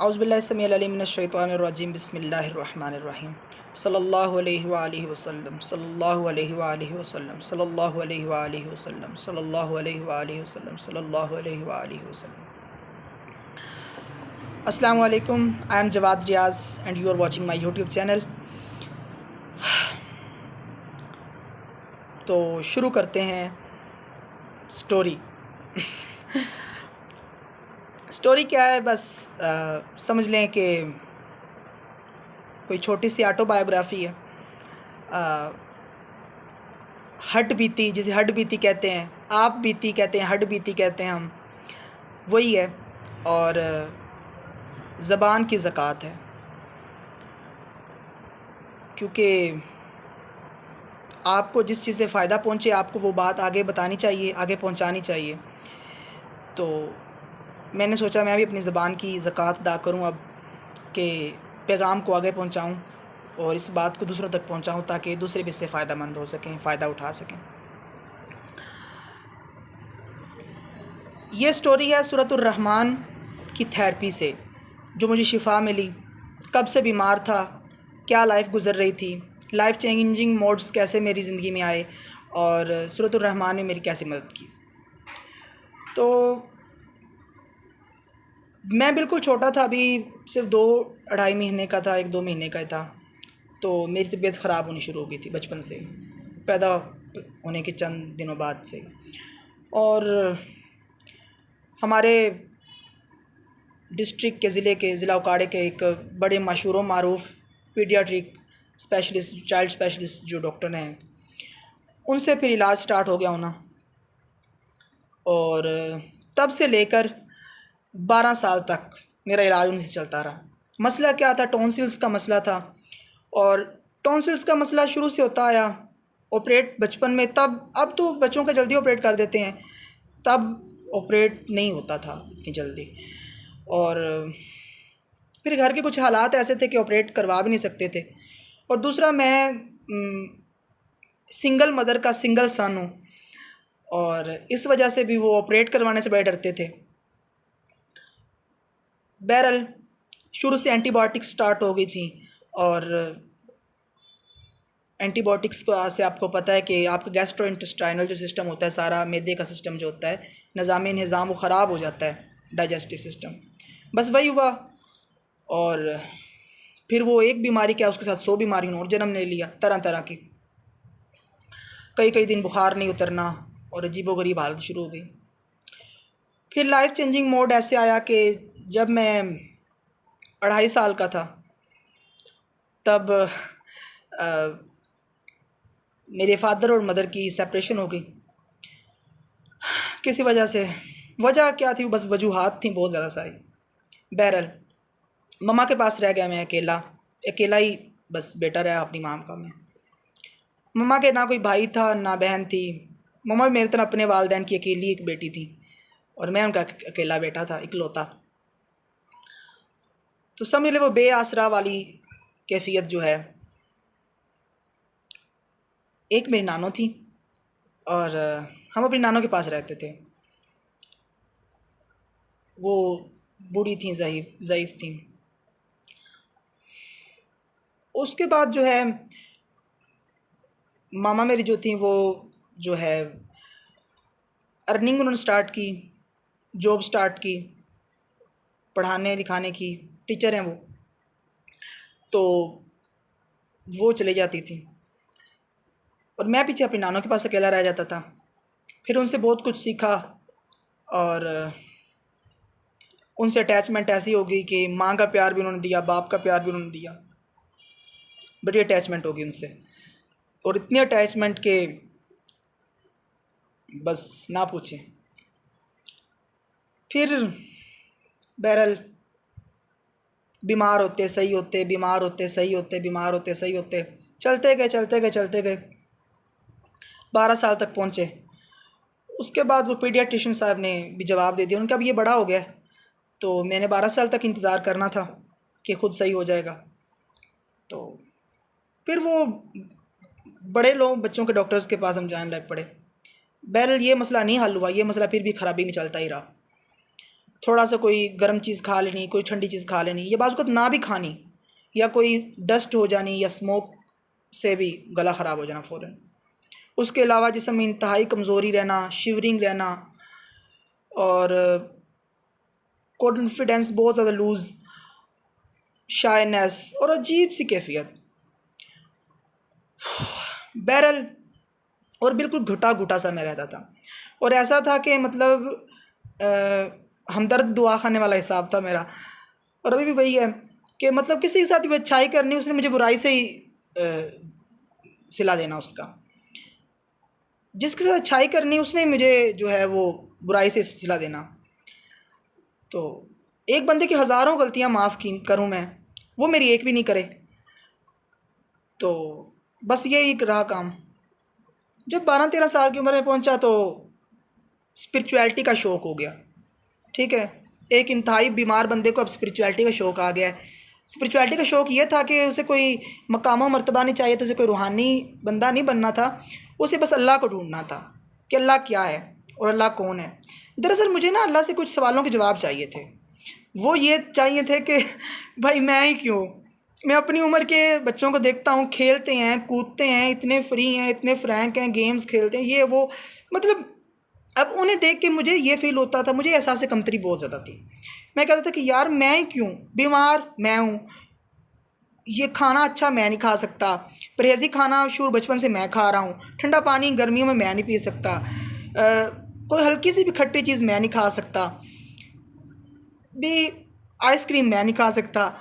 औज़ुबिल्लाहिस्समीअल-अलीम मिनश्शैतानिर्रजीम बिस्मिल्लाहिर्रहमानिर्रहीम सल्लल्लाहु अलैहि वसल्लम सल्लल्लाहु अलैहि वसल्लम सल्लल्लाहु अलैहि वसल्लम सल्लल्लाहु अलैहि वसल्लम सल्लल्लाहु अलैहि वसल्लम। अस्सलामु अलैकुम, I am Jawad Riaz and you are watching my YouTube channel. तो शुरू करते हैं स्टोरी। स्टोरी क्या है, बस समझ लें कि कोई छोटी सी ऑटोबायोग्राफ़ी है। हट बीती, जिसे हट बीती कहते हैं, आप बीती कहते हैं, हट बीती कहते हैं हम, वही है। और ज़बान की ज़कात है, क्योंकि आपको जिस चीज़ से फ़ायदा पहुँचे आपको वो बात आगे बतानी चाहिए, आगे पहुँचानी चाहिए। तो मैंने सोचा मैं भी अपनी ज़बान की ज़कात अदा करूँ अब, कि पैगाम को आगे पहुँचाऊँ और इस बात को दूसरों तक पहुँचाऊँ ताकि दूसरे भी इससे फ़ायदेमंद हो सकें, फ़ायदा उठा सकें। ये स्टोरी है सूरतुर रहमान की थेरेपी से, जो मुझे शिफा मिली, कब से बीमार था, क्या लाइफ गुज़र रही थी, लाइफ चेंजिंग मोड्स कैसे मेरी ज़िंदगी में आए और सूरतुर रहमान ने मेरी कैसे मदद की। तो मैं बिल्कुल छोटा था, अभी सिर्फ 2-2.5 महीने का था, 1-2 महीने का था। तो मेरी तबीयत ख़राब होनी शुरू हो गई थी बचपन से, पैदा होने के चंद दिनों बाद से। और हमारे डिस्ट्रिक्ट के ज़िला उकाड़े के एक बड़े मशहूर व मारूफ़ पीडियाट्रिक स्पेशलिस्ट, चाइल्ड स्पेशलिस्ट जो डॉक्टर हैं, उनसे फिर इलाज स्टार्ट हो गया होना। और तब से लेकर 12 साल तक मेरा इलाज उनसे चलता रहा। मसला क्या था? टॉन्सिल्स का मसला था। और टॉन्सिल्स का मसला शुरू से होता आया, ऑपरेट बचपन में, तब अब तो बच्चों का जल्दी ऑपरेट कर देते हैं, तब ऑपरेट नहीं होता था इतनी जल्दी। और फिर घर के कुछ हालात ऐसे थे कि ऑपरेट करवा भी नहीं सकते थे। और दूसरा, मैं सिंगल मदर का सिंगल सन हूँ, और इस वजह से भी वो ऑपरेट करवाने से बड़े डरते थे। बहरहाल शुरू से एंटीबायोटिक्स स्टार्ट हो गई थी, और एंटीबायोटिक्स को से आपको पता है कि आपका गैस्ट्रोइंटेस्टाइनल जो सिस्टम होता है, सारा मैदे का सिस्टम जो होता है, निज़ाम वो ख़राब हो जाता है, डाइजेस्टिव सिस्टम। बस वही हुआ, और फिर वो एक बीमारी क्या, उसके साथ 100 बीमारियों ने और जन्म ले लिया, तरह तरह की। कई दिन बुखार नहीं उतरना और अजीबोगरीब हालत शुरू हो गई। फिर लाइफ चेंजिंग मोड ऐसे आया कि जब मैं 2.5 साल का था, तब मेरे फादर और मदर की सेपरेशन हो गई किसी वजह से। वजह क्या थी? बस वजूहात थी बहुत ज़्यादा सारी। बहरहाल मम्मा के पास रह गया मैं, अकेला ही बस बेटा रहा अपनी माम का मैं। मम्मा के ना कोई भाई था ना बहन थी। मम्मा मेरी तरह अपने वालिदैन की अकेली एक बेटी थी, और मैं उनका अकेला बेटा था, इकलौता। तो समझ ले वो बेआसरा वाली कैफियत जो है। एक मेरी नानो थी, और हम अपनी नानो के पास रहते थे। वो बूढ़ी थी, ज़ईफ़ थी। उसके बाद जो है, मामा मेरी जो थी, वो जो है अर्निंग उन्होंने स्टार्ट की, जॉब स्टार्ट की, पढ़ाने लिखाने की, टीचर हैं वो। तो वो चली जाती थी, और मैं पीछे अपनी नानों के पास अकेला रह जाता था। फिर उनसे बहुत कुछ सीखा, और उनसे अटैचमेंट ऐसी हो गई कि माँ का प्यार भी उन्होंने दिया, बाप का प्यार भी उन्होंने दिया, बड़ी अटैचमेंट हो गई उनसे। और इतनी अटैचमेंट के बस ना पूछें। फिर बहरहाल बीमार होते सही होते, बीमार होते सही होते, बीमार होते सही होते, चलते गए 12 साल तक पहुँचे। उसके बाद वो पीडियाट्रिशियन साहब ने भी जवाब दे दिया। उनका अब ये बड़ा हो गया, तो मैंने 12 साल तक इंतज़ार करना था कि ख़ुद सही हो जाएगा। तो फिर वो बड़े लोग, बच्चों के डॉक्टर्स के पास हम जाने लग पड़े। बहरहाल ये मसला नहीं हल हुआ, ये मसला फिर भी ख़राबी में चलता ही रहा। थोड़ा सा कोई गर्म चीज़ खा लेनी, कोई ठंडी चीज़ खा लेनी, ये बाज़ ना भी खानी, या कोई डस्ट हो जानी या स्मोक से भी गला ख़राब हो जाना फ़ौरन। उसके अलावा जिस्म में इंतहाई कमज़ोरी रहना, शिवरिंग रहना, और कॉन्फिडेंस बहुत ज़्यादा लूज़, शायनेस और अजीब सी कैफियत, बैरल, और बिल्कुल घुटा घुटा सा मैं रहता था। और ऐसा था कि मतलब हमदर्द दुआ खाने वाला हिसाब था मेरा। और अभी भी वही है कि मतलब किसी के साथ भी अच्छाई करनी, उसने मुझे बुराई से ही सिला देना उसका। जिसके साथ अच्छाई करनी उसने मुझे जो है वो बुराई से सिला देना। तो एक बंदे की हज़ारों गलतियां माफ़ की करूं मैं, वो मेरी एक भी नहीं करे। तो बस यही रहा काम। जब 12-13 साल की उम्र में पहुंचा तो स्पिरिचुअलिटी का शौक़ हो गया। ठीक है, एक इंतहाई बीमार बंदे को अब स्पिरिचुअलिटी का शौक़ आ गया है। स्पिरिचुअलिटी का शौक़ ये था कि उसे कोई मकाम मर्तबा नहीं चाहिए था, उसे कोई रूहानी बंदा नहीं बनना था, उसे बस अल्लाह को ढूंढना था कि अल्लाह क्या है और अल्लाह कौन है। दरअसल मुझे ना अल्लाह से कुछ सवालों के जवाब चाहिए थे। वो ये चाहिए थे कि भाई मैं ही क्यों, मैं अपनी उम्र के बच्चों को देखता हूँ, खेलते हैं, कूदते हैं, इतने फ्री हैं, इतने फ्रैंक हैं, गेम्स खेलते हैं, ये वो, मतलब अब उन्हें देख के मुझे ये फ़ील होता था, मुझे एहसास कमतरी बहुत ज़्यादा थी। मैं कहता था कि यार मैं ही क्यों, बीमार मैं हूँ, ये खाना अच्छा मैं नहीं खा सकता, परहेज़ी खाना शुरू बचपन से मैं खा रहा हूँ, ठंडा पानी गर्मियों में मैं नहीं पी सकता, कोई हल्की सी भी खट्टी चीज़ मैं नहीं खा सकता, भी आइसक्रीम मैं नहीं खा सकता,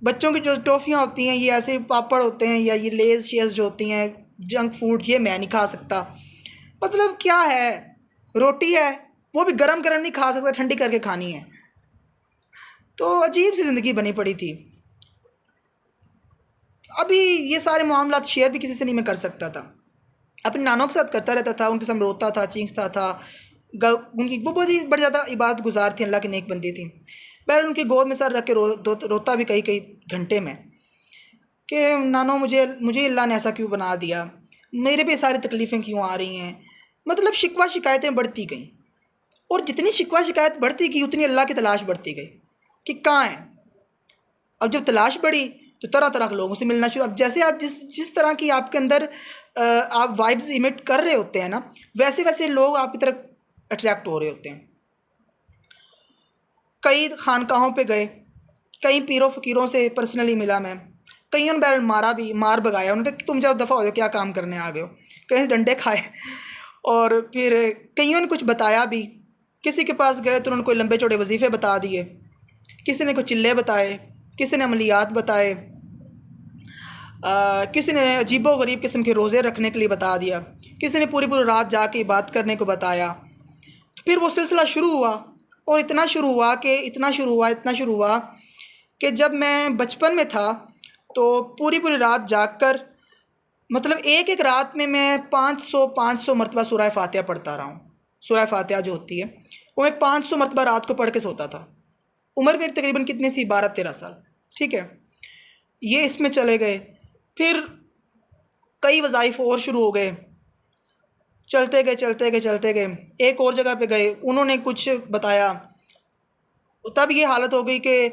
बच्चों की जो टॉफ़ियाँ होती हैं, ये ऐसे पापड़ होते हैं, या ये लेज़ शेज़ जो होती हैं, जंक फूड, ये मैं नहीं खा सकता। मतलब क्या है, रोटी है वो भी गरम गरम नहीं खा सकता, ठंडी करके खानी है। तो अजीब सी ज़िंदगी बनी पड़ी थी। अभी ये सारे मामलात शेयर भी किसी से नहीं मैं कर सकता था, अपने नानों के साथ करता रहता था, उनके सामने रोता था, चीखता था। उनकी वो बहुत ही बड़ी ज़्यादा इबादत गुजार थी, अल्लाह की नेक बंदी थी। बहरहाल उनकी गोद में सर रख के रोता भी कई कई घंटे में कि नानो मुझे मुझे अल्लाह ने ऐसा क्यों बना दिया, मेरे पे सारी तकलीफ़ें क्यों आ रही हैं। मतलब शिकवा शिकायतें बढ़ती गईं, और जितनी शिकवा शिकायत बढ़ती गई उतनी अल्लाह की तलाश बढ़ती गई कि कहाँ है। अब जब तलाश बढ़ी तो तरह तरह के लोगों से मिलना शुरू। अब जैसे आप जिस जिस तरह की आपके अंदर आप वाइब्स इमिट कर रहे होते हैं ना, वैसे वैसे लोग आपकी तरफ अट्रैक्ट हो रहे होते हैं। कई खानकाहों पे गए, कई पीरों फ़कीरों से पर्सनली मिला मैं, कईयों ने बैरल मारा भी, मार भगाया, उन्होंने कहा कि तुम जाओ दफ़ा हो जाओ, क्या काम करने आ गए हो, कहीं डंडे खाए। और फिर कईयों ने कुछ बताया भी, किसी के पास गए तो उन्होंने कोई लंबे चौड़े वजीफ़े बता दिए, किसी ने कुछ चिल्ले बताए, किसी ने अमलियात बताए, किसी ने अजीबो गरीब किस्म के रोज़े रखने के लिए बता दिया, किसी ने पूरी पूरी रात जाके बात करने को बताया। तो फिर वो सिलसिला शुरू हुआ, और इतना शुरू हुआ कि जब मैं बचपन में था तो पूरी पूरी रात जाग कर, मतलब एक एक रात में मैं 500 मरतबा सूरह फ़ातिहा पढ़ता रहा हूँ। सूरह फ़ातिहा जो होती है वो मैं 500 मरतबा रात को पढ़ के सोता था। उम्र मेरी तकरीबन कितनी थी, 12-13 साल। ठीक है, ये इसमें चले गए। फिर कई वज़ाइफ और शुरू हो गए, चलते गए। एक और जगह पे गए, उन्होंने कुछ बताया, तब ये हालत हो गई कि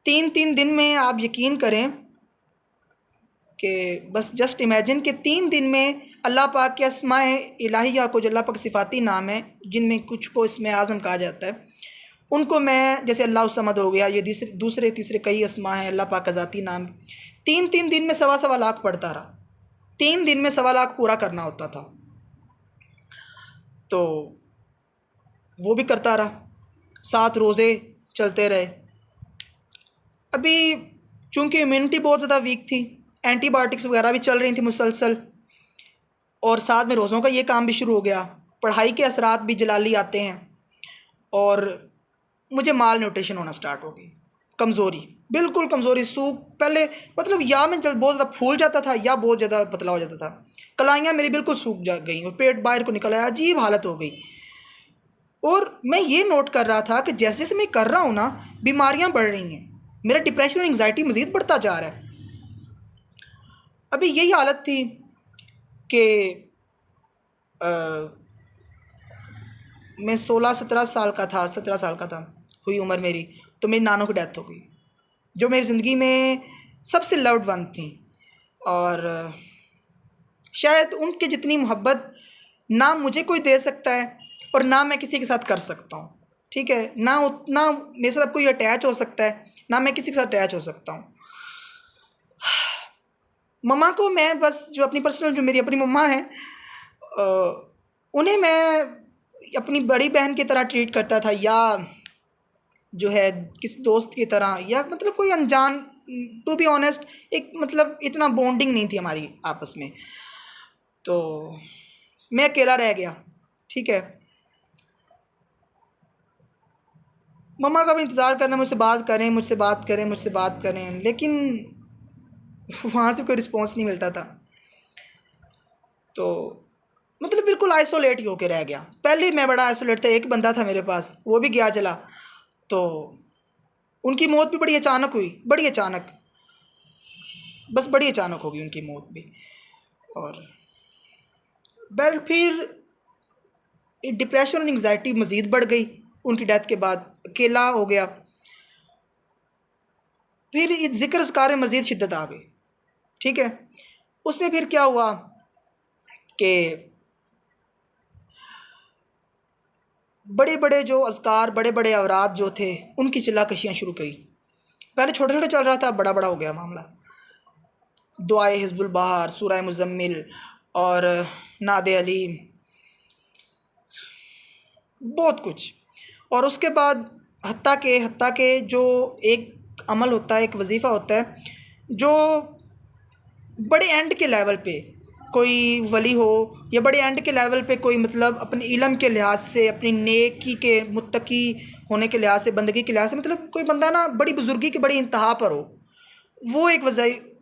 3-3 दिन में आप यकीन करें कि बस जस्ट इमेजिन कि 3 दिन में अल्लाह पाक के अस्माए इलाहिया को, जो अल्लाह पाक सिफ़ाती नाम है जिनमें कुछ को इसमें आज़म कहा जाता है, उनको मैं, जैसे अल्लाह समद हो गया, ये दूसरे तीसरे कई अस्मा हैं अल्लाह पाक का ज़ाती नाम, 3-3 दिन में 1.25 लाख पढ़ता रहा। 3 दिन में 1.25 लाख पूरा करना होता था। तो वो भी करता रहा, 7 रोज़े चलते रहे। अभी चूँकि इम्यूनिटी बहुत ज़्यादा वीक थी, एंटीबायोटिक्स वगैरह भी चल रही थी मुसलसल, और साथ में रोज़ों का ये काम भी शुरू हो गया। पढ़ाई के असरात भी जलाली आते हैं, और मुझे माल न्यूट्रिशन होना स्टार्ट हो गई, कमज़ोरी, बिल्कुल कमज़ोरी, सूख, पहले मतलब या मैं बहुत ज़्यादा फूल जाता था या बहुत ज़्यादा पतला हो जाता था। कलाइयाँ मेरी बिल्कुल सूख जा गई और पेट बाहर को निकल आया, अजीब हालत हो गई। और मैं ये नोट कर रहा था कि जैसे जैसे मैं कर रहा हूँ ना, बीमारियाँ बढ़ रही हैं, मेरा डिप्रेशन और एंग्जाइटी मज़ीद बढ़ता जा रहा है। अभी यही हालत थी कि मैं 16-17 साल का था, 17 साल का था, हुई उम्र मेरी, तो मेरी नानों की डेथ हो गई, जो मेरी ज़िंदगी में सबसे लव्ड वन थी। और शायद उनके जितनी मोहब्बत ना मुझे कोई दे सकता है और ना मैं किसी के साथ कर सकता हूँ, ठीक है। ना उतना मेरे साथ कोई अटैच हो सकता है, ना मैं किसी के साथ अटैच हो सकता हूँ। मम्मा को मैं बस, जो अपनी पर्सनल, जो मेरी अपनी मम्मा हैं, उन्हें मैं अपनी बड़ी बहन की तरह ट्रीट करता था, या जो है किसी दोस्त की तरह, या मतलब कोई अनजान। टू बी ऑनेस्ट, एक मतलब इतना बॉन्डिंग नहीं थी हमारी आपस में। तो मैं अकेला रह गया, ठीक है। मम्मा का भी इंतज़ार करना, मुझसे बात करें, मुझसे बात करें, मुझसे बात करें, लेकिन वहाँ से कोई रिस्पॉन्स नहीं मिलता था। तो मतलब बिल्कुल आइसोलेट ही होके रह गया। पहले ही मैं बड़ा आइसोलेट था, एक बंदा था मेरे पास, वो भी गया चला। तो उनकी मौत भी बड़ी अचानक हुई, बड़ी अचानक, बस बड़ी अचानक हो गई उनकी मौत भी। और बहरहाल फिर डिप्रेशन और एंग्जाइटी मज़ीद बढ़ गई उनकी डेथ के बाद, अकेला हो गया। फिर ज़िक्र अस्कार में मज़ीद शिद्दत आ गई, ठीक है। उसमें फिर क्या हुआ कि बड़े बड़े जो अज़कार, बड़े बड़े औरात जो थे, उनकी चिल्ला-कशियाँ शुरू की। पहले छोटे-छोटे चल रहा था, बड़ा-बड़ा हो गया मामला। दुआए हिज़्बुल बहार, सूरह मुज़म्मिल और नादे अली, बहुत कुछ। और उसके बाद हत्ता के जो एक अमल होता है, एक वजीफ़ा होता है, जो बड़े एंड के लेवल पे कोई वली हो, या बड़े एंड के लेवल पे कोई मतलब अपने इल्म के लिहाज से, अपनी नेकी के, मुत्तकी होने के लिहाज से, बंदगी के लिहाज से, मतलब कोई बंदा ना बड़ी बुजुर्गी की बड़ी इंतहा पर हो, वो एक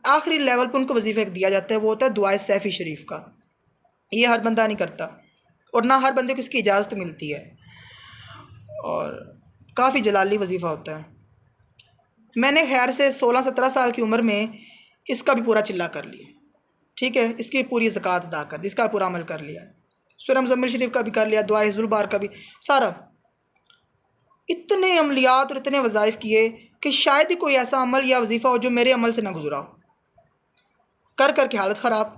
आखिरी लेवल पर उनको वजीफ़ा एक दिया जाता है, वो होता है दुआए सैफ़ी शरीफ का। ये हर बंदा नहीं करता, और ना हर बंदे को इसकी इजाज़त मिलती है, और काफ़ी जलाली वजीफ़ा होता है। मैंने खैर से 16-17 साल की उम्र में इसका भी पूरा चिल्ला कर लिया, ठीक है। इसकी पूरी ज़कात अदा कर दी, इसका पूरा अमल कर लिया, सूरह मुज़म्मिल शरीफ का भी कर लिया, दुआ हिज़्बुल बहार का भी, सारा। इतने अमलियात और इतने वज़ाइफ किए कि शायद ही कोई ऐसा अमल या वजीफ़ा हो जो मेरे अमल से ना गुजरा हो। कर के हालत ख़राब,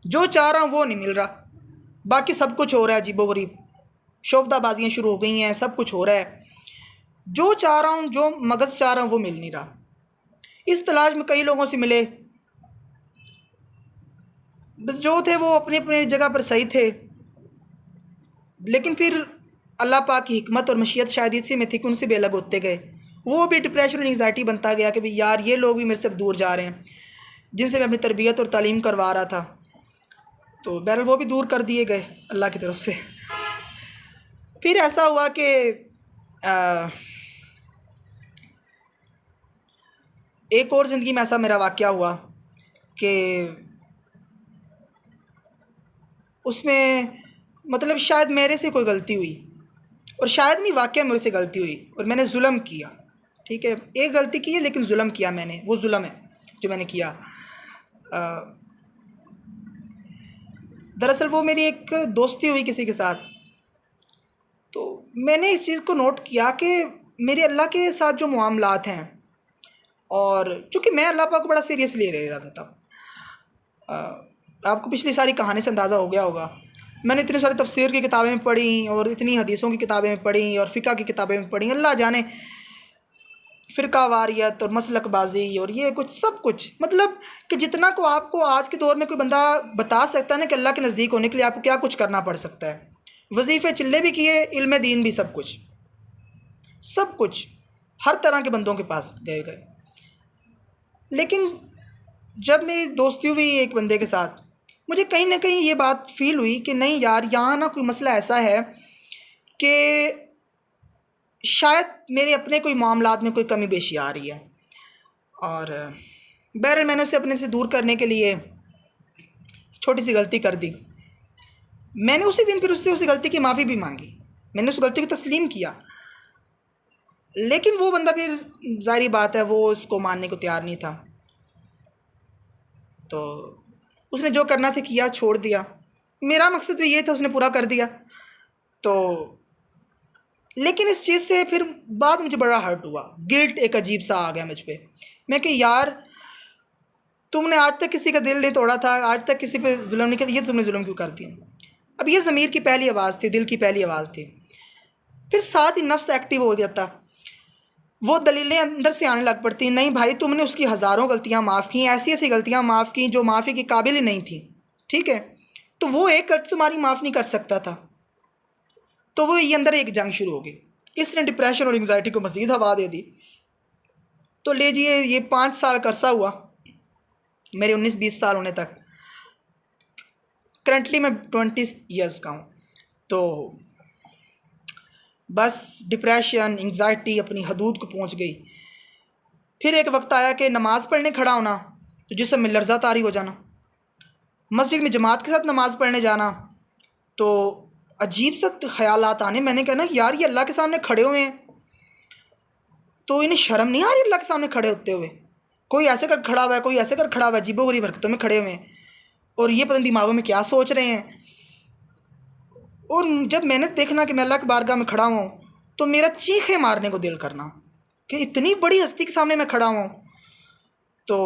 जो चाह रहा हूँ वो नहीं मिल रहा, बाकी सब कुछ हो रहा है अजीबो-गरीब, शोबदाबाजियाँ शुरू हो गई हैं, सब कुछ हो रहा है, जो चाह रहा हूँ, जो मगज़ चाह रहा हूँ वो मिल नहीं रहा। इस तलाश में कई लोगों से मिले, बस जो थे वो अपनी अपनी जगह पर सही थे, लेकिन फिर अल्लाह पाक की हिकमत और मशीयत शायद इसी में थी कि उनसे भी अलग होते गए। वो भी डिप्रेशन और एंग्जाइटी बनता गया कि भाई यार ये लोग भी मेरे से दूर जा रहे हैं, जिनसे मैं अपनी तरबियत और तालीम करवा रहा था। तो बहरहाल वो भी दूर कर दिए गए अल्लाह की तरफ से। फिर ऐसा हुआ कि एक और ज़िंदगी में ऐसा मेरा वाक़या हुआ कि उसमें मतलब शायद मेरे से कोई गलती हुई, और शायद नहीं, वाक़ई मेरे से गलती हुई और मैंने जुल्म किया, ठीक है। एक गलती की है लेकिन जुल्म किया मैंने, वो जुल्म है जो मैंने किया। दरअसल वो मेरी एक दोस्ती हुई किसी के साथ, तो मैंने इस चीज़ को नोट किया कि मेरे अल्लाह के साथ जो मामलात हैं, और चूँकि मैं अल्लाह पाक को बड़ा सीरियसली ले रहा था तब, आपको पिछली सारी कहानी से अंदाज़ा हो गया होगा। मैंने इतनी सारी तफसीर की किताबें पढ़ी, और इतनी हदीसों की किताबें पढ़ी, और फ़िक़्ह की किताबें पढ़ी, अल्लाह जाने, फ़िरका वारियत और मसलकबाजी और ये कुछ सब कुछ, मतलब कि जितना को आपको आज के दौर में कोई बंदा बता सकता है ना कि अल्लाह के नज़दीक होने के लिए आपको क्या कुछ करना पड़ सकता है। वजीफ़े चिल्ले भी किए, इल्म दीन भी, सब कुछ हर तरह के बंदों के पास गए। लेकिन जब मेरी दोस्ती हुई एक बंदे के साथ, मुझे कहीं ना कहीं ये बात फील हुई कि नहीं यार, यहाँ ना कोई मसला ऐसा है कि शायद मेरे अपने कोई मामलात में कोई कमी बेशी आ रही है। और बहरहाल मैंने उसे अपने से दूर करने के लिए छोटी सी गलती कर दी। मैंने उसी दिन फिर उससे उस गलती की माफ़ी भी मांगी, मैंने उस गलती को तस्लीम किया, लेकिन वो बंदा फिर ज़ाहिर बात है वो इसको मानने को तैयार नहीं था। तो उसने जो करना था किया, छोड़ दिया। मेरा मकसद भी ये था, उसने पूरा कर दिया। तो लेकिन इस चीज़ से फिर बाद मुझे बड़ा हर्ट हुआ, गिल्ट एक अजीब सा आ गया मुझ पे। मैं कि यार तुमने आज तक किसी का दिल नहीं तोड़ा था, आज तक किसी पे जुल्म नहीं किया, ये तुमने जुल्म क्यों कर दिया? अब ये ज़मीर की पहली आवाज़ थी, दिल की पहली आवाज़ थी। फिर साथ ही नफ्स एक्टिव हो जाता, वो दलीलें अंदर से आने लग पड़ती, नहीं भाई तुमने उसकी हज़ारों गलतियाँ माफ़ की, ऐसी ऐसी गलतियाँ माफ़ की जो माफ़ी के काबिल ही नहीं थी, ठीक है, तो वो एक गलती तुम्हारी माफ़ नहीं कर सकता था। तो वो ये अंदर एक जंग शुरू हो गई, इसने डिप्रेशन और एंग्जाइटी को मज़ीद हवा दे दी। तो लीजिए ये 5 साल का अरसा हुआ मेरे 19-20 साल होने तक। करंटली मैं 20 ईयर्स का हूँ। तो बस डिप्रेशन एंग्जाइटी अपनी हदूद को पहुँच गई। फिर एक वक्त आया कि नमाज़ पढ़ने खड़ा होना तो जिसम में लर्ज़ा तारी हो जाना, मस्जिद में जमात के साथ नमाज़ पढ़ने जाना तो अजीब सा ख्यालात आने। मैंने कहा ना यार ये अल्लाह के सामने खड़े हुए हैं, तो इन्हें शर्म नहीं आ रही अल्लाह के सामने खड़े होते हुए? कोई ऐसे कर खड़ा हुआ है, कोई ऐसे कर खड़ा हुआ है, अजीबो-गरीब हरकतों में खड़े हुए हैं, और ये पता नहीं दिमागों में क्या सोच रहे हैं। और जब मैंने देखना कि मैं अल्लाह की बारगाह में खड़ा हूँ तो मेरा चीखे मारने को दिल करना कि इतनी बड़ी हस्ती के सामने मैं खड़ा हूँ। तो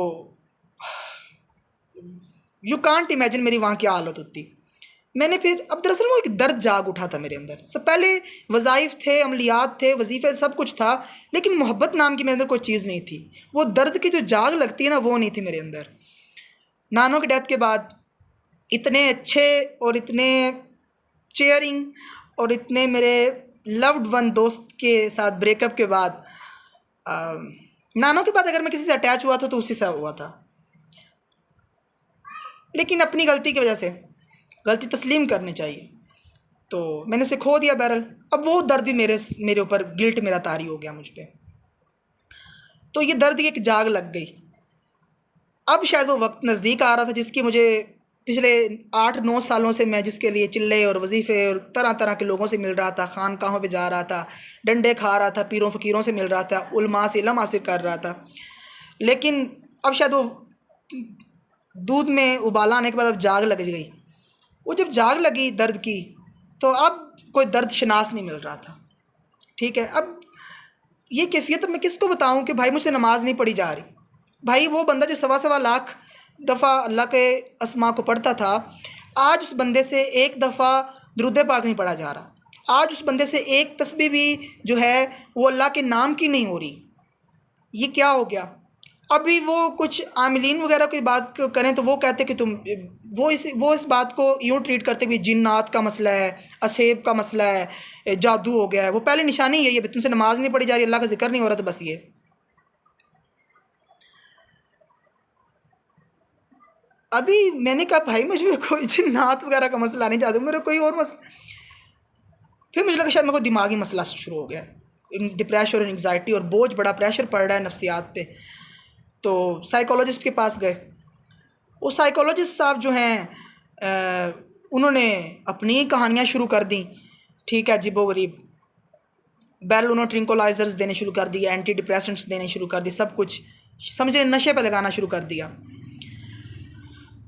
यू कांट इमेजिन मेरी वहाँ क्या हालत होती। मैंने फिर अब दरअसल वो एक दर्द जाग उठा था मेरे अंदर। सब पहले वज़ाइफ थे, अमलियात थे, वजीफ़े, सब कुछ था, लेकिन मोहब्बत नाम की मेरे अंदर कोई चीज़ नहीं थी। वो दर्द की जो जाग लगती है ना, वो नहीं थी मेरे अंदर। नानो की डेथ के बाद इतने अच्छे और इतने चेयरिंग और इतने मेरे लव्ड वन दोस्त के साथ ब्रेकअप के बाद नानो के बाद अगर मैं किसी से अटैच हुआ था तो उसी से हुआ था, लेकिन अपनी गलती की वजह से गलती तस्लीम करनी चाहिए, तो मैंने उसे खो दिया बहरहाल। अब वो दर्द भी मेरे ऊपर गिल्ट मेरा तारी हो गया मुझ पे। तो ये दर्द की एक जाग लग गई। अब शायद वो वक्त नज़दीक आ रहा था जिसकी मुझे पिछले 8-9 सालों से मैं जिसके लिए चिल्ले और वजीफ़े और तरह तरह के लोगों से मिल रहा था, खानकाहों पे जा रहा था, डंडे खा रहा था, पीरों फ़कीरों से मिल रहा था, उलमा से इल्म हासिल कर रहा था, लेकिन अब शायद वो दूध में उबाला आने के बाद अब जाग लग गई। वो जब जाग लगी दर्द की तो अब कोई दर्द शनास नहीं मिल रहा था, ठीक है। अब ये कैफियत मैं किसको बताऊं कि भाई मुझसे नमाज नहीं पढ़ी जा रही। भाई वो बंदा जो 1.25 लाख दफ़ा अल्लाह के अस्मा को पढ़ता था, आज उस बंदे से एक दफ़ा दुरूद पाक नहीं पढ़ा जा रहा। आज उस बंदे से एक तस्बीह भी जो है वो अल्लाह के नाम की नहीं हो रही। ये क्या हो गया? अभी वो कुछ आमिलीन वगैरह की बात करें तो वो कहते कि तुम वो इस बात को यूँ ट्रीट करते कि जिन्नात का मसला है, असेब का मसला है, जादू हो गया है। वो पहले निशानी यही है, तुमसे नमाज नहीं पढ़ी जा रही, अल्लाह का जिक्र नहीं हो रहा, तो बस ये। अभी मैंने कहा भाई मुझे कोई जिन्नात वगैरह का मसला नहीं, जादू, मेरा कोई और मसला। फिर मुझे लगा शायद मेरे को दिमागी मसला शुरू हो गया, डिप्रेशन और एंग्जाइटी और बोझ, बड़ा प्रेशर पड़ रहा है नफ्सियात पे। तो साइकोलॉजिस्ट के पास गए। वो साइकोलॉजिस्ट साहब जो हैं उन्होंने अपनी कहानियाँ शुरू कर दी, ठीक है, अजीबो-गरीब। बेल उन्होंने ट्रिंकोलाइजर्स देने शुरू कर दिए, एंटी डिप्रेसेंट्स देने शुरू कर दिए, सब कुछ समझे नशे पे लगाना शुरू कर दिया।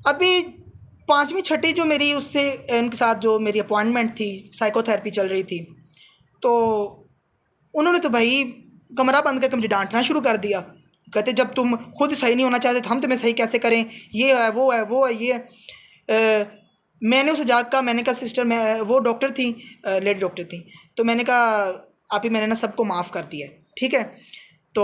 अभी 5वीं 6ठी जो मेरी उससे उनके साथ जो मेरी अपॉइंटमेंट थी, साइकोथेरेपी चल रही थी, तो उन्होंने तो भाई कमरा बंद करके मुझे डांटना शुरू कर दिया। कहते जब तुम खुद सही नहीं होना चाहते तो हम तुम्हें सही कैसे करें, ये है वो है वो है ये है। मैंने उसे जाग कहा, मैंने कहा सिस्टर, मैं वो डॉक्टर थी, लेडी डॉक्टर थी, तो मैंने कहा आप ही, मैंने ना सबको माफ़ कर दिया, ठीक है। तो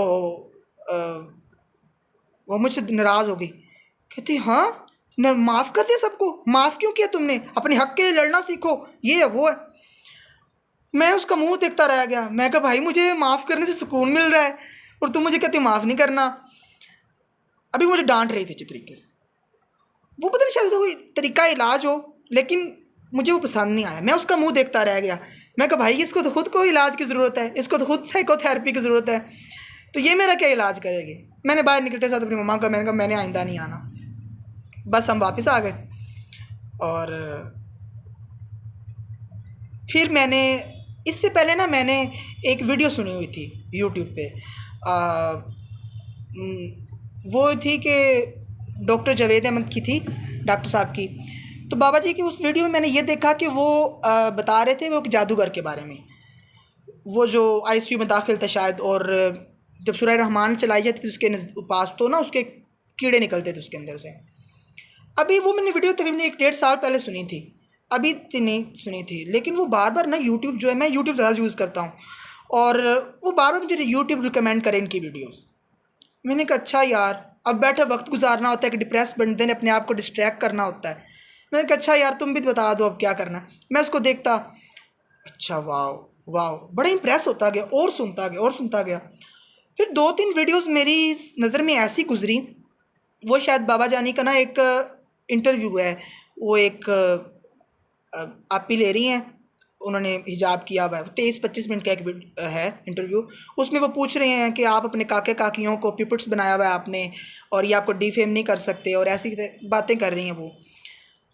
वो मुझसे नाराज़ हो गई, कहती हाँ न माफ़ कर दिया सबको? माफ़ क्यों किया तुमने? अपने हक़ के लिए लड़ना सीखो, ये है वो है। मैं उसका मुंह देखता रह गया। मैं कहा भाई मुझे माफ़ करने से सुकून मिल रहा है और तुम मुझे कहती माफ़ नहीं करना। अभी मुझे डांट रही थी अच्छी तरीके से। वो पता नहीं शायद कोई तरीका इलाज हो, लेकिन मुझे वो पसंद नहीं आया। मैं उसका मुंह देखता रह गया। मैं कहा भाई इसको तो खुद को इलाज की ज़रूरत है, इसको तो खुद साइकोथेरेपी की ज़रूरत है, तो ये मेरा क्या इलाज करेगी। मैंने बाहर निकलते साथ अपनी मम्मा को मैंने कहा मैंने आइंदा नहीं आना। बस हम वापस आ गए। और फिर मैंने इससे पहले ना मैंने एक वीडियो सुनी हुई थी यूट्यूब पे। वो थी कि डॉक्टर जावेद अहमद की थी, डॉक्टर साहब की। तो बाबा जी की उस वीडियो में मैंने ये देखा कि वो बता रहे थे वो एक जादूगर के बारे में, वो जो आईसीयू में दाखिल था शायद, और जब सूरह रहमान चलाई जाती थी उसके पास तो ना उसके कीड़े निकलते थे उसके अंदर से। अभी वो मैंने वीडियो तकरीबन 1-1.5 साल पहले सुनी थी, अभी नहीं सुनी थी, लेकिन वो बार बार ना यूट्यूब जो है, मैं यूट्यूब ज़्यादा यूज़ करता हूँ, और वो बार बार मुझे यूट्यूब रिकमेंड करे इनकी वीडियोज़। मैंने कहा अच्छा यार, अब बैठे वक्त गुजारना होता है कि डिप्रेस बंदे ने अपने आप को डिस्ट्रैक्ट करना होता है। मैंने कहा अच्छा यार तुम भी बता दो अब क्या करना है। मैं उसको देखता, अच्छा वाह वाह, बड़ा इंप्रेस होता गया और सुनता गया और सुनता गया। फिर 2-3 वीडियोस मेरी नज़र में ऐसी गुजरी, वो शायद बाबा जानी का ना एक इंटरव्यू है, वो एक आप भी ले रही हैं, उन्होंने हिजाब किया हुआ है, 23-25 मिनट का एक है इंटरव्यू। उसमें वो पूछ रहे हैं कि आप अपने काके काकियों को पिपट्स बनाया हुआ है आपने, और ये आपको डिफेम नहीं कर सकते, और ऐसी बातें कर रही हैं वो।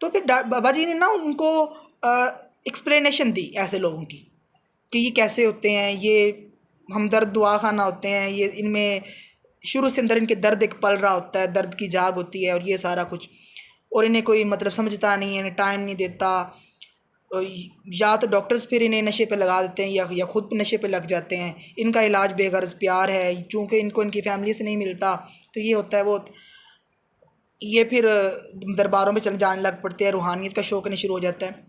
तो फिर बाबा जी ने ना उनको एक्सप्लेनेशन दी ऐसे लोगों की कि ये कैसे होते हैं, ये हमदर्द दुआ खाना होते हैं, ये इनमें शुरू से अंदर इनके दर्द एक पल रहा होता है, दर्द की जाग होती है, और ये सारा कुछ, और इन्हें कोई मतलब समझता नहीं है, इन्हें टाइम नहीं देता, या तो डॉक्टर्स फिर इन्हें नशे पे लगा देते हैं या खुद नशे पे लग जाते हैं। इनका इलाज बेगर्ज प्यार है, चूँकि इनको इनकी फैमिली से नहीं मिलता, तो ये होता है वो, ये फिर दरबारों में चले जाने लग पड़ते हैं, रूहानियत का शौक नहीं शुरू हो जाता है।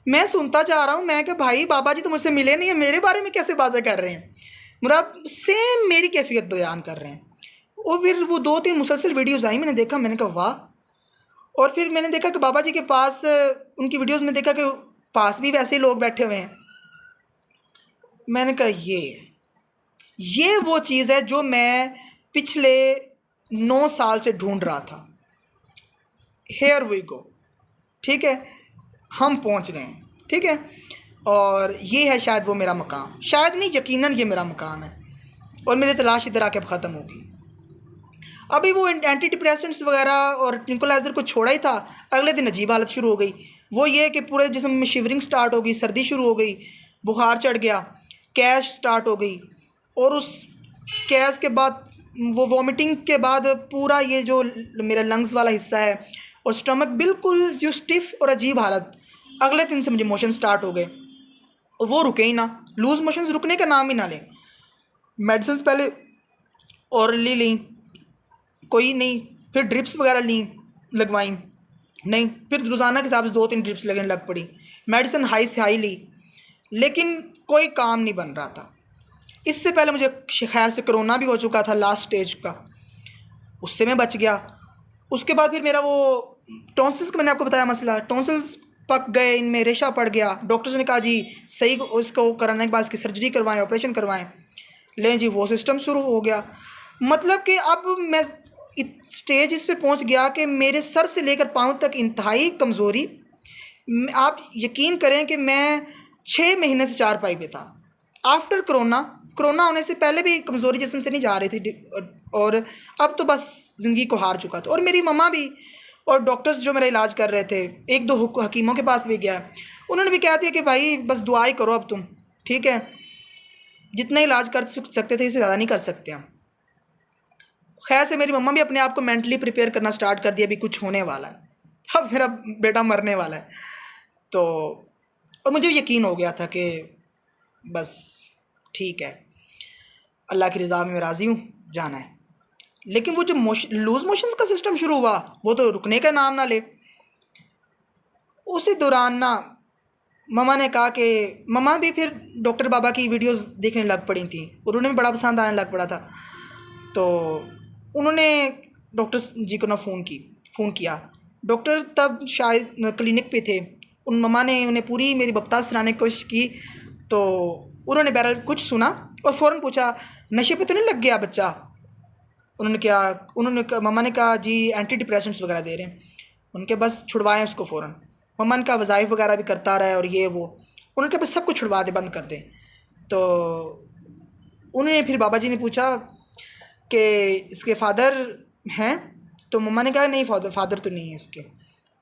मैं सुनता जा रहा हूँ, मैं कि भाई बाबा जी तो मुझसे मिले नहीं है, मेरे बारे में कैसे बातें कर रहे हैं, मुराद सेम मेरी कैफियत बयान कर रहे हैं। और फिर वो 2-3 मुसलसल वीडियोज़ आई, मैंने देखा, मैंने कहा वाह। और फिर मैंने देखा कि बाबा जी के पास, उनकी वीडियोज़ में देखा कि पास भी वैसे ही लोग बैठे हुए हैं। मैंने कहा ये वो चीज़ है जो मैं पिछले 9 साल से ढूंढ रहा था। हेयर वी गो, ठीक है, हम पहुंच गए हैं, ठीक है। और ये है शायद वो मेरा मकाम, शायद नहीं यकीनन ये मेरा मकाम है, और मेरी तलाश इधर आके अब ख़त्म होगी। अभी वो एंटी डिप्रेसेंट्स वगैरह और ट्रैंक्विलाइज़र को छोड़ा ही था, अगले दिन अजीब हालत शुरू हो गई। वो ये कि पूरे जिस्म में शिवरिंग स्टार्ट हो गई, सर्दी शुरू हो गई, बुखार चढ़ गया, कैश स्टार्ट हो गई, और उस कैश के बाद वो वॉमिटिंग के बाद पूरा ये जो मेरा लंग्स वाला हिस्सा है और स्टमक बिल्कुल जो स्टिफ और अजीब हालत। अगले दिन से मुझे मोशन स्टार्ट हो गए, और वो रुके ही ना, लूज़ मोशंस रुकने का नाम ही ना लें। मेडिसिन पहले औरली ली, कोई नहीं, फिर ड्रिप्स वगैरह ली, लगवाई नहीं, फिर रोज़ाना के हिसाब से 2-3 ड्रिप्स लगने लग पड़ी, मेडिसिन हाई से हाई ली, लेकिन कोई काम नहीं बन रहा था। इससे पहले मुझे खैर से कोरोना भी हो चुका था लास्ट स्टेज का, उससे मैं बच गया। उसके बाद फिर मेरा वो टॉन्सिल्स का मैंने आपको बताया मसला, टॉन्सिल्स पक गए, इनमें रेशा पड़ गया। डॉक्टर्स ने कहा जी सही इसको कराने के बाद इसकी सर्जरी करवाएं, ऑपरेशन करवाएं। लें जी, वो सिस्टम शुरू हो गया। मतलब कि अब मैं स्टेज इस पे पहुंच गया कि मेरे सर से लेकर पाँव तक इंतहाई कमज़ोरी। आप यकीन करें कि मैं 6 महीने से चारपाई पे था। आफ्टर कोरोना होने से पहले भी कमज़ोरी जिस्म से नहीं जा रही थी, और अब तो बस ज़िंदगी को हार चुका था। और मेरी मम्मा भी, और डॉक्टर्स जो मेरा इलाज कर रहे थे, 1-2 हकीमों के पास भी गया, उन्होंने भी कहा दिया कि भाई बस दुआ ही करो अब तुम, ठीक है, जितना इलाज कर सकते थे इससे ज़्यादा नहीं कर सकते हम। खैर से मेरी मम्मा भी अपने आप को मेंटली प्रिपेयर करना स्टार्ट कर दिया, अभी कुछ होने वाला है, अब मेरा बेटा मरने वाला है। तो और मुझे यकीन हो गया था कि बस ठीक है, अल्लाह की रज़ा में मैं राज़ी हूँ, जाना है। लेकिन वो जो लूज़ मोशंस का सिस्टम शुरू हुआ, वो तो रुकने का नाम ना ले। उसी दौरान ना मम्मा ने कहा कि मम्मा भी फिर डॉक्टर बाबा की वीडियोस देखने लग पड़ी थी, और उन्हें भी बड़ा पसंद आने लग पड़ा था। तो उन्होंने डॉक्टर जी को ना फ़ोन किया। डॉक्टर तब शायद क्लिनिक पे थे। उन मम्मा ने उन्हें पूरी मेरी बता सुनाने की कोशिश की, तो उन्होंने बहरहाल कुछ सुना और फ़ौरन पूछा नशे पे तो नहीं लग गया बच्चा। मम्मा ने कहा जी एंटी डिप्रेसेंट्स वगैरह दे रहे हैं। उनके बस छुड़वाएं उसको फ़ौरन। मम्मा का वज़ाइफ वगैरह भी करता रहा है, और ये वो, उनके बस सब कुछ छुड़वा दे, बंद कर दे। तो उन्होंने फिर बाबा जी ने पूछा कि इसके फादर हैं? तो मम्मा ने कहा नहीं, फादर तो नहीं है इसके,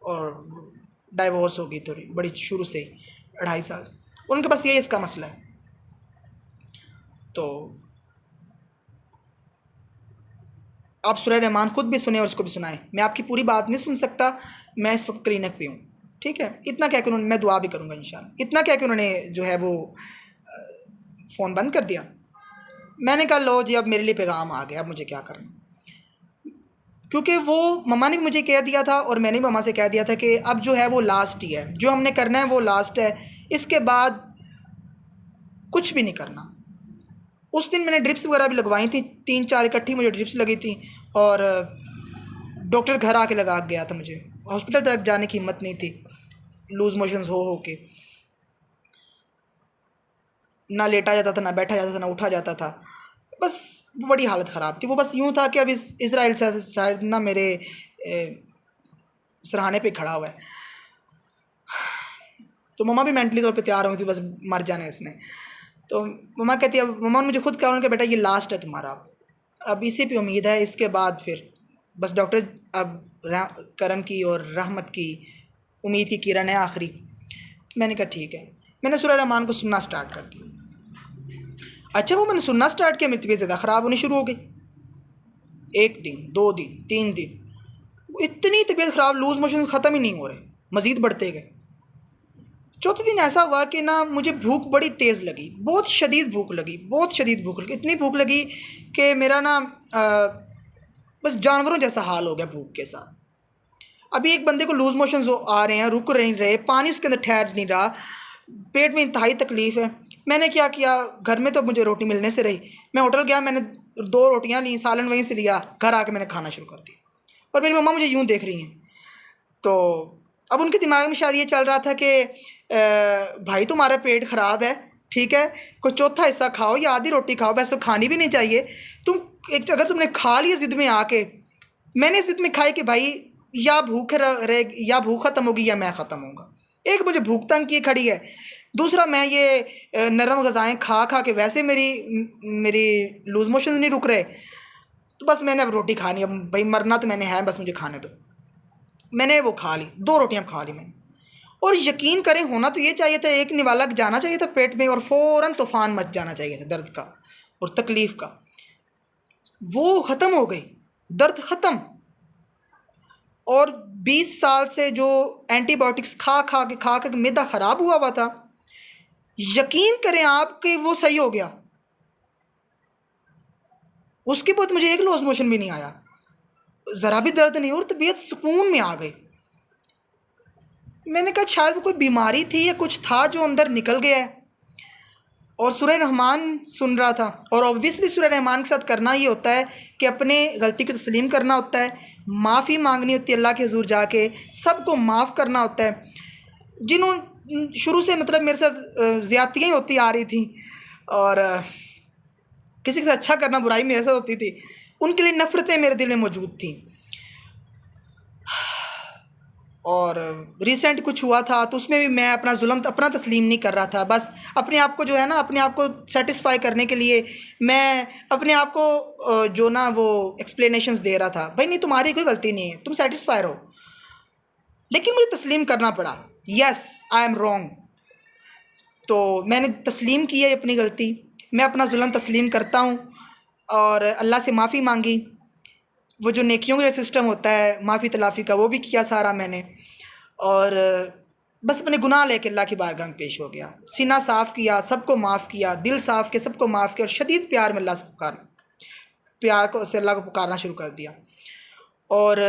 और डाइवोर्स हो गई थोड़ी बड़ी शुरू से ही 2.5 साल। उनके पास ये इसका मसला है। तो आप सूरह रहमान खुद भी सुने और इसको भी सुनाएं। मैं आपकी पूरी बात नहीं सुन सकता, मैं इस वक्त क्लिनिक पे हूँ। ठीक है, इतना कह के उन्होंने, मैं दुआ भी करूँगा इंशाल्लाह, इतना कह के उन्होंने जो है वो फ़ोन बंद कर दिया। मैंने कहा लो जी, अब मेरे लिए पैगाम आ गया, अब मुझे क्या करना। क्योंकि वो मम्मा ने भी मुझे कह दिया था और मैंने भी मम्मा से कह दिया था कि अब जो है वो लास्ट ही है, जो हमने करना है वो लास्ट है, इसके बाद कुछ भी नहीं करना। उस दिन मैंने ड्रिप्स वगैरह भी लगवाई थी, 3-4 इकट्ठी मुझे ड्रिप्स लगी थी, और डॉक्टर घर आके लगा गया था। मुझे हॉस्पिटल तक जाने की हिम्मत नहीं थी, लूज़ मोशंस हो के, ना लेटा जाता था, ना बैठा जाता था, ना उठा जाता था। बस बड़ी हालत ख़राब थी। वो बस यूँ था कि अब इस इज़राइल से शायद ना मेरे सराहने पे खड़ा हुआ है। तो मम्मा भी मेंटली तौर पे तैयार हो गई थी, बस मर जाना है इसने। तो मम्मा कहती है, मम्मा ने मुझे खुद कहा उनके, बेटा ये लास्ट है तुम्हारा, अब इसी पे उम्मीद है, इसके बाद फिर बस डॉक्टर अब करम की और रहमत की, उम्मीद की किरण है आखिरी। मैंने कहा ठीक है। मैंने सूरह रहमान को सुनना स्टार्ट कर दिया। अच्छा, वो मैंने सुनना स्टार्ट किया, मेरी तबीयत ज़्यादा ख़राब होनी शुरू हो गई। 1 दिन, 2 दिन, 3 दिन, वो इतनी तबीयत ख़राब, लूज़ मोशन ख़त्म ही नहीं हो रहे, मज़ीद बढ़ते गए। चौथे दिन ऐसा हुआ कि ना मुझे भूख बड़ी तेज़ लगी, बहुत शदीद भूख लगी, बहुत शदीद भूख लगी, इतनी भूख लगी कि मेरा ना बस जानवरों जैसा हाल हो गया भूख के साथ। अभी एक बंदे को लूज़ मोशंस आ रहे हैं, रुक नहीं रहे, पानी उसके अंदर ठहर नहीं रहा, पेट में इंतहाई तकलीफ़ है। मैंने क्या किया, घर में तो मुझे रोटी मिलने से रही, मैं होटल गया, मैंने 2 रोटियां ली, सालन वहीं से लिया, घर आके मैंने खाना शुरू कर दिया। और मेरी मम्मा मुझे यूँ देख रही हैं। तो अब उनके दिमाग में शायद ये चल रहा था कि भाई तुम्हारा पेट ख़राब है, ठीक है, कोई चौथा हिस्सा खाओ या आधी रोटी खाओ, वैसे खानी भी नहीं चाहिए तुम, एक अगर तुमने खा लिया ज़िद में आके। मैंने ज़िद में खाई कि भाई या भूख रहे, या भूख ख़त्म होगी या मैं ख़त्म होऊंगा। एक मुझे भूख तंग की खड़ी है, दूसरा मैं ये नरम ग़िज़ाएँ खा खा के वैसे मेरी लूज़ मोशन नहीं रुक रहे। तो बस मैंने अब रोटी खानी, अब भाई मरना तो मैंने है, बस मुझे खाने दो। मैंने वो खा ली, 2 रोटियां खा ली मैंने। और यकीन करें, होना तो ये चाहिए था, एक निवाला जाना चाहिए था पेट में और फ़ौरन तूफ़ान मच जाना चाहिए था दर्द का और तकलीफ़ का। वो ख़त्म हो गई, दर्द ख़त्म। और 20 साल से जो एंटीबायोटिक्स खा के मैदा ख़राब हुआ था, यकीन करें आप कि वो सही हो गया। उसके बाद मुझे एक लूज़ मोशन भी नहीं आया, ज़रा भी दर्द नहीं, और तबीयत सुकून में आ गई। मैंने कहा शायद वो कोई बीमारी थी या कुछ था जो अंदर निकल गया है। और सूरह रहमान सुन रहा था, और ऑब्वियसली सूरह रहमान के साथ करना ये होता है कि अपने गलती को तस्लीम करना होता है, माफ़ी मांगनी होती है अल्लाह के हुज़ूर जाके, सबको माफ़ करना होता है। जिन्होंने शुरू से मतलब मेरे साथ ज़्यादतियाँ होती आ रही थी, और किसी के साथ अच्छा करना, बुराई मेरे साथ होती थी, उनके लिए नफ़रतें मेरे दिल में मौजूद थी। और रिसेंट कुछ हुआ था तो उसमें भी मैं अपना जुल्म अपना तस्लीम नहीं कर रहा था। बस अपने आप को जो है ना, अपने आप को सेटिस्फाई करने के लिए मैं अपने आप को जो ना वो एक्सप्लेनेशंस दे रहा था, भाई नहीं तुम्हारी कोई गलती नहीं है, तुम सेटिस्फाई रहो। लेकिन मुझे तस्लीम करना पड़ा, यस आई एम रॉन्ग। तो मैंने तस्लीम की है अपनी गलती, मैं अपना जुल्म तस्लीम करता हूँ और अल्लाह से माफ़ी मांगी। वो जो नेकियों का सिस्टम होता है माफ़ी तलाफ़ी का, वो भी किया सारा मैंने, और बस अपने गुनाह लेके अल्लाह की बारगाह में पेश हो गया, सीना साफ़ किया, सबको माफ़ किया, दिल साफ़ किया, सबको माफ़ किया, और शदीद प्यार में अल्लाह से प्यार को से अल्लाह को पुकारना शुरू कर दिया। और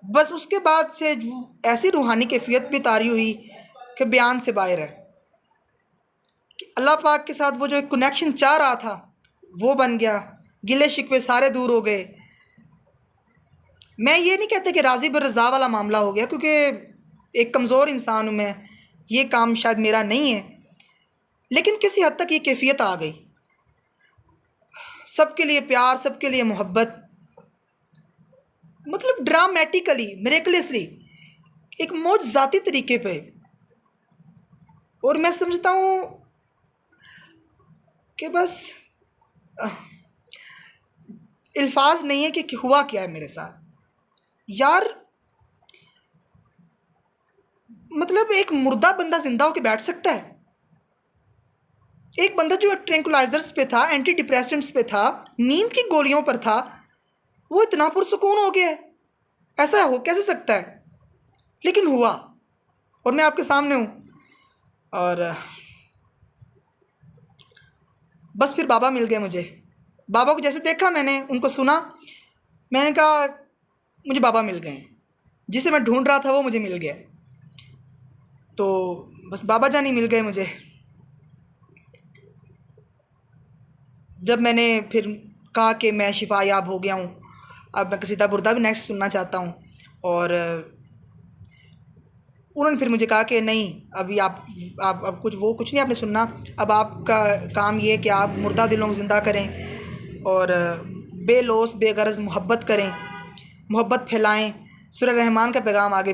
बस उसके बाद से ऐसी रूहानी कैफियत भी तारी हुई कि बयान से बाहर है। कि अल्लाह पाक के साथ वो जो एक कनेक्शन चाह रहा था वो बन गया, गिले शिकवे सारे दूर हो गए। मैं ये नहीं कहता कि राज़ी बर रज़ा वाला मामला हो गया, क्योंकि एक कमज़ोर इंसान हूँ मैं, ये काम शायद मेरा नहीं है, लेकिन किसी हद तक ये कैफियत आ गई। सबके लिए प्यार, सबके लिए मोहब्बत, मतलब ड्रामेटिकली, मिरेकलसली, एक मौजज़ाती तरीके पे। और मैं समझता हूँ कि बस अल्फाज नहीं है कि हुआ क्या है मेरे साथ यार। मतलब एक मुर्दा बंदा जिंदा होकर बैठ सकता है? एक बंदा जो ट्रैंकुलाइजर्स पे था, एंटी डिप्रेसेंट्स पे था, नींद की गोलियों पर था, वो इतना पुरसुकून हो गया है? ऐसा हो कैसे सकता है? लेकिन हुआ, और मैं आपके सामने हूँ। और बस फिर बाबा मिल गए मुझे। बाबा को जैसे देखा मैंने, उनको सुना, मैंने कहा मुझे बाबा मिल गए, जिसे मैं ढूंढ रहा था वो मुझे मिल गया। तो बस बाबा जान ही मिल गए मुझे। जब मैंने फिर कहा कि मैं शिफा याब हो गया हूँ, अब मैं कसीदा बुर्दा भी नेक्स्ट सुनना चाहता हूँ, और उन्होंने फिर मुझे कहा कि नहीं, अभी आप अब कुछ नहीं आपने सुनना, अब आपका काम ये है कि आप मुर्दा दिलों को ज़िंदा करें और बेलौस बेगरज मोहब्बत करें, मोहब्बत फैलाएं, सूरह रहमान का पैगाम आगे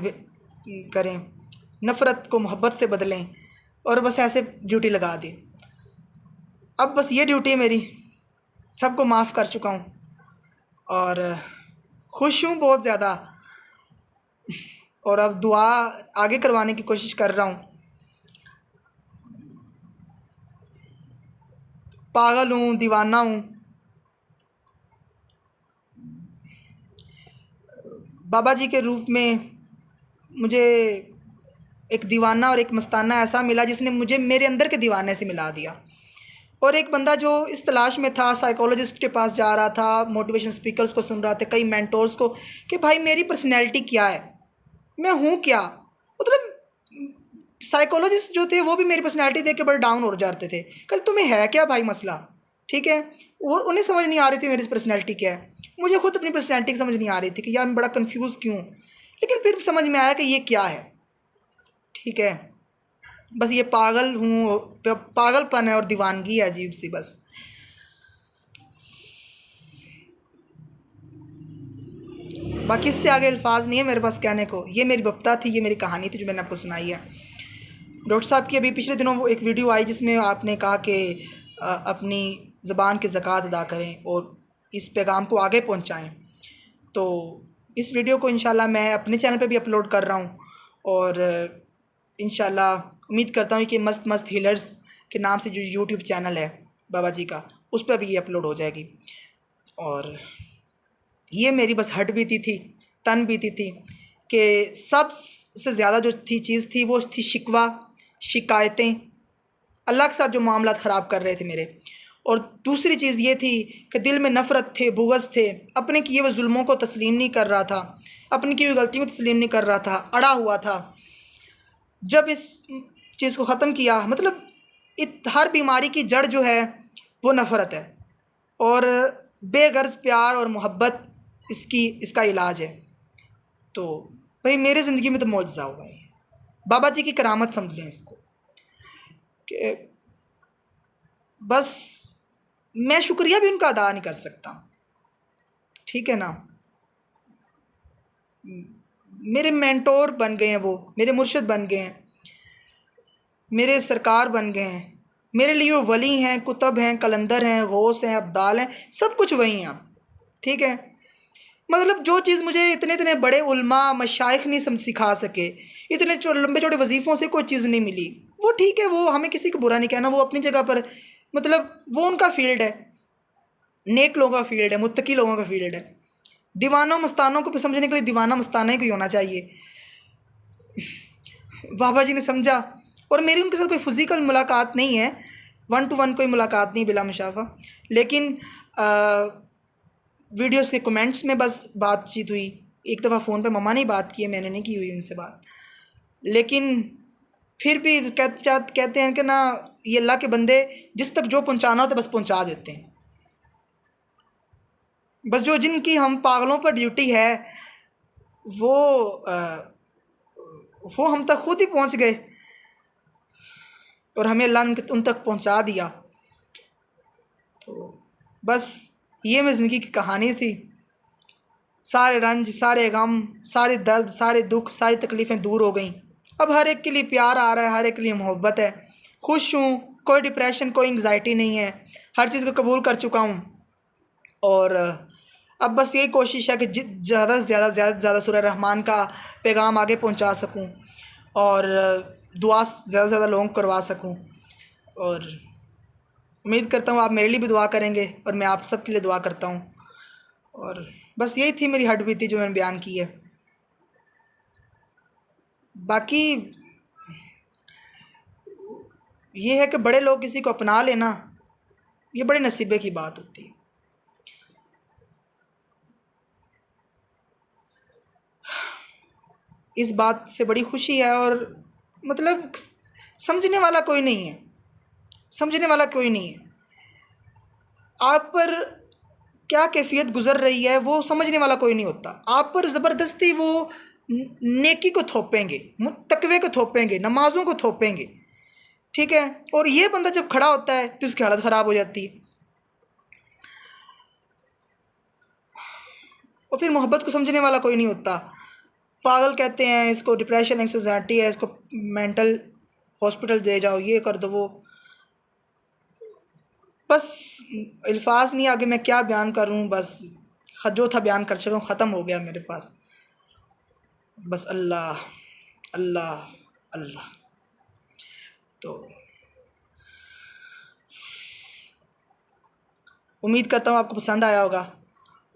करें, नफ़रत को मोहब्बत से बदलें, और बस ऐसे ड्यूटी लगा दी। अब बस ये ड्यूटी है मेरी, सबको माफ़ कर चुका हूँ और खुश हूँ बहुत ज़्यादा, और अब दुआ आगे करवाने की कोशिश कर रहा हूँ। पागल हूँ, दीवाना हूँ। बाबा जी के रूप में मुझे एक दीवाना और एक मस्ताना ऐसा मिला जिसने मुझे मेरे अंदर के दीवाने से मिला दिया। और एक बंदा जो इस तलाश में था, साइकोलॉजिस्ट के पास जा रहा था, मोटिवेशन स्पीकर्स को सुन रहा था, कई मेंटोर्स को, कि भाई मेरी पर्सनैलिटी क्या है, मैं हूँ क्या। मतलब साइकोलॉजिस्ट जो थे वो भी मेरी पर्सनैलिटी देख के बड़े डाउन हो जाते थे, कहते तुम्हें है क्या भाई मसला, ठीक है। वो उन्हें समझ नहीं आ रही थी मेरी पर्सनैलिटी क्या है, मुझे खुद अपनी पर्सनैलिटी की समझ नहीं आ रही थी कि यार मैं बड़ा कन्फ्यूज़ क्यों। लेकिन फिर समझ में आया कि ये क्या है, ठीक है, बस ये पागल हूँ, पागलपन है और दीवानगी है अजीब सी बस। बाकी इससे आगे अल्फाज नहीं है मेरे पास कहने को। ये मेरी बप्ता थी, ये मेरी कहानी थी जो मैंने आपको सुनाई है। डॉक्टर साहब की अभी पिछले दिनों वो एक वीडियो आई जिसमें आपने कहा कि अपनी ज़बान की ज़कात अदा करें और इस पैगाम को आगे पहुंचाएं। तो इस वीडियो को इंशाल्लाह मैं अपने चैनल पे भी अपलोड कर रहा हूं, और इंशाल्लाह उम्मीद करता हूं कि मस्त मस्त हीलर्स के नाम से जो यूट्यूब चैनल है बाबा जी का, उस पर भी ये अपलोड हो जाएगी। और ये मेरी बस हट बीती थी, तन बीती थी कि सबसे ज़्यादा जो चीज़ थी वो थी शिकवा, शिकायतें, अल्लाह के साथ जो मामला ख़राब कर रहे थे मेरे। और दूसरी चीज़ ये थी कि दिल में नफ़रत थे, बुग़्ज़ थे, अपने किए हुए जुल्मों को तस्लीम नहीं कर रहा था, अपनी की हुई गलतियों को तस्लीम नहीं कर रहा था, अड़ा हुआ था। जब इस चीज़ को ख़त्म किया, मतलब हर बीमारी की जड़ जो है वो नफ़रत है, और बेगर्ज़ प्यार और मोहब्बत इसका इलाज है। तो भाई मेरे ज़िंदगी में तो मौजज़ा हुआ है, बाबा जी की करामत समझ लें इसको, कि बस मैं शुक्रिया भी उनका अदा नहीं कर सकता, ठीक है ना। मेरे मेंटोर बन गए हैं, वो मेरे मुर्शिद बन गए हैं, मेरे सरकार बन गए हैं, मेरे लिए वो वली हैं, कुतुब हैं, कलंदर हैं, गौस हैं, अब्दाल हैं, सब कुछ वही हैं आप, ठीक है। मतलब जो चीज़ मुझे इतने इतने बड़े उल्मा मशाइख नहीं सिखा सके, इतने लंबे चौड़े वजीफ़ों से कोई चीज़ नहीं मिली, वो ठीक है, वो हमें किसी को बुरा नहीं कहना, वो अपनी जगह पर, मतलब वो उनका फील्ड है, नेक लोगों का फील्ड है, मुत्तकी लोगों का फील्ड है। दीवानों मस्तानों को समझने के लिए दीवाना मस्ताना ही कोई होना चाहिए। बाबा जी ने समझा, और मेरी उनके साथ कोई फिज़िकल मुलाकात नहीं है, 1 to 1 कोई मुलाकात नहीं बिला मुशाफा, लेकिन वीडियोस के कमेंट्स में बस बातचीत हुई। एक दफ़ा फ़ोन पे मम्मा ने बात की है, मैंने नहीं की हुई उनसे बात। लेकिन फिर भी कहते हैं कि ना, ये अल्लाह के बंदे जिस तक जो पहुंचाना होता है बस पहुंचा देते हैं। बस जो जिनकी हम पागलों पर ड्यूटी है वो हम तक खुद ही पहुंच गए, और हमें अल्लाह ने उन तक पहुंचा दिया। तो बस ये मेरी ज़िंदगी की कहानी थी। सारे रंज, सारे गम, सारे दर्द, सारे दुख, सारी तकलीफ़ें दूर हो गई। अब हर एक के लिए प्यार आ रहा है, हर एक के लिए मोहब्बत है, खुश हूँ, कोई डिप्रेशन, कोई एंग्जाइटी नहीं है, हर चीज़ को कबूल कर चुका हूँ। और अब बस यही कोशिश है कि ज़्यादा से ज़्यादा सूरह रहमान का पैगाम आगे पहुँचा सकूँ, और दुआ ज़्यादा से ज़्यादा लोगों को करवा सकूँ। और उम्मीद करता हूँ आप मेरे लिए भी दुआ करेंगे, और मैं आप सब के लिए दुआ करता हूँ। और बस यही थी मेरी हट बीती जो मैंने बयान की है। बाकी ये है कि बड़े लोग किसी को अपना लेना, ये बड़े नसीबे की बात होती है। इस बात से बड़ी खुशी है, और मतलब समझने वाला कोई नहीं है, समझने वाला कोई नहीं है। आप पर क्या कैफियत गुजर रही है वो समझने वाला कोई नहीं होता। आप पर ज़बरदस्ती वो नेकी को थोपेंगे, तकवे को थोपेंगे, नमाज़ों को थोपेंगे, ठीक है। और ये बंदा जब खड़ा होता है तो उसकी हालत ख़राब हो जाती है। और फिर मोहब्बत को समझने वाला कोई नहीं होता। पागल कहते हैं इसको, डिप्रेशन एंग्जाइटी है, इसको मेंटल हॉस्पिटल ले जाओ, ये कर दो वो। बस अल्फाज नहीं, आगे मैं क्या बयान करूं, बस जो था बयान कर चुका हूँ, ख़त्म हो गया मेरे पास। बस अल्लाह अल्लाह अल्लाह। तो उम्मीद करता हूँ आपको पसंद आया होगा,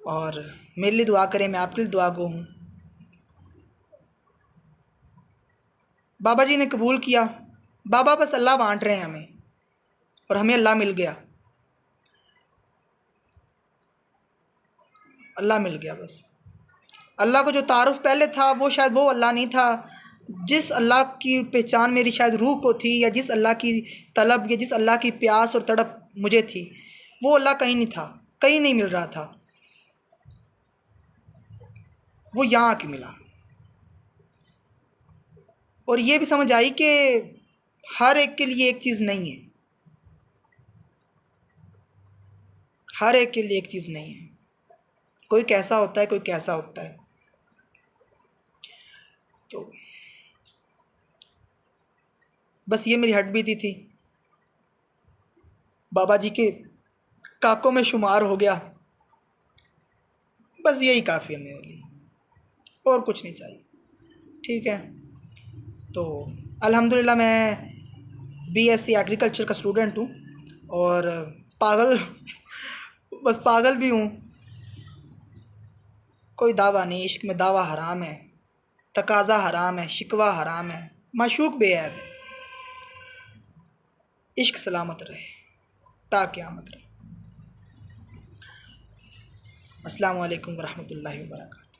और मेरे लिए दुआ करें, मैं आपके लिए दुआ गो हूँ। बाबा जी ने कबूल किया। बाबा बस अल्लाह बांट रहे हैं हमें, और हमें अल्लाह मिल गया, अल्लाह मिल गया बस। अल्लाह को जो तारुफ पहले था वो शायद वो अल्लाह नहीं था। जिस अल्लाह की पहचान मेरी शायद रूह को थी, या जिस अल्लाह की तलब, या जिस अल्लाह की प्यास और तड़प मुझे थी, वो अल्लाह कहीं नहीं था, कहीं नहीं मिल रहा था, वो यहाँ आके मिला। और ये भी समझ आई कि हर एक के लिए एक चीज़ नहीं है, हर एक के लिए एक चीज़ नहीं है। कोई कैसा होता है, कोई कैसा होता है। तो बस ये मेरी हड्डबीती थी, बाबा जी के काकों में शुमार हो गया, बस यही काफ़ी है मेरे लिए, और कुछ नहीं चाहिए, ठीक है। तो अल्हम्दुलिल्लाह मैं बीएससी एग्रीकल्चर का स्टूडेंट हूँ, और पागल बस पागल भी हूँ। कोई दावा नहीं, इश्क में दावा हराम है, तकाज़ा हराम है, शिकवा हराम है, माशूक बेऐब है। इश्क सलामत रहे ता क़यामत रहे। अस्सलामु अलैकुम वरहमतुल्लाहि वबरकातुहू।